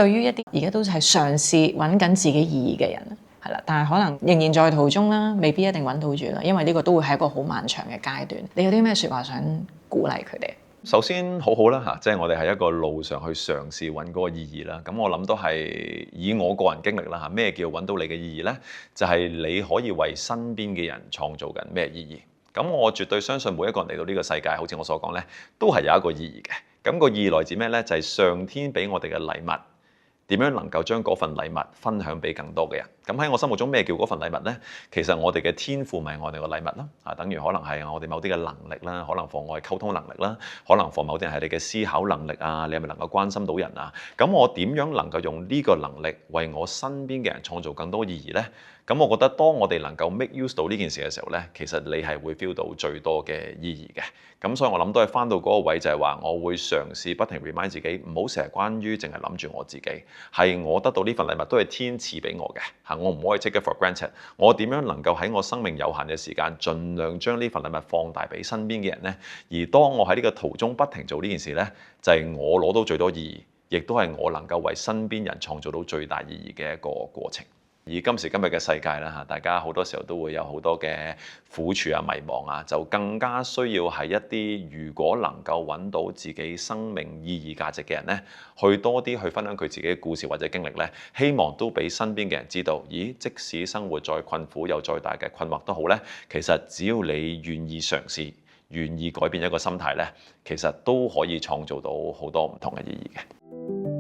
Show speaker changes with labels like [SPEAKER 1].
[SPEAKER 1] 對於一啲而家都係嘗試揾緊自己意義嘅人，係啦，但係可能仍然在途中啦，未必一定揾到住啦，因為呢個都會係一個好漫長嘅階段。你有啲咩説話想鼓勵佢哋？
[SPEAKER 2] 首先好好啦嚇，即係我哋喺一個路上去嘗試揾嗰個意義啦。咁我諗都係以我個人經歷啦嚇，咩叫揾到你嘅意義呢？就係你可以為身邊嘅人創造緊咩意義。咁我絕對相信每一個人嚟到呢個世界，好似我所講呢，都係有一個意義嘅。咁個意義來自咩呢？就係上天俾我哋嘅禮物。點樣能夠將嗰份禮物分享俾更多嘅人？咁喺我心目中，咩叫嗰份禮物呢？其實我哋嘅天賦咪我哋個禮物啦，等於可能係我哋某啲嘅能力啦，可能妨礙溝通能力啦，可能妨某啲人係你嘅思考能力啊，你係咪能夠關心到人啊？咁我點樣能夠用呢個能力為我身邊嘅人創造更多意義呢？咁我覺得當我哋能夠 make use 到呢件事嘅時候呢，其實你係會 feel 到最多嘅意義嘅。咁所以我諗都係翻到嗰個位，就係話我會嘗試不停 remind 自己，唔好成日關於淨係諗住我自己，係我得到呢份禮物都係天賜俾我嘅嚇，我唔可以 take it for granted。我點樣能夠喺我生命有限嘅時間，盡量將呢份禮物放大俾身邊嘅人呢？而當我喺呢個途中不停做呢件事呢，就係我攞到最多意義，亦都係我能夠為身邊人創造到最大意義嘅一個過程。而今時今日嘅世界啦嚇，大家好多時候都會有好多嘅苦處啊、迷茫啊，就更加需要係一啲如果能夠揾到自己生命意義價值嘅人呢，去多啲去分享佢自己嘅故事或者經歷呢，希望都俾身邊嘅人知道，咦，即使生活再困苦有再大嘅困惑都好呢，其實只要你願意嘗試、願意改變一個心態呢，其實都可以創造到好多唔同嘅意義嘅。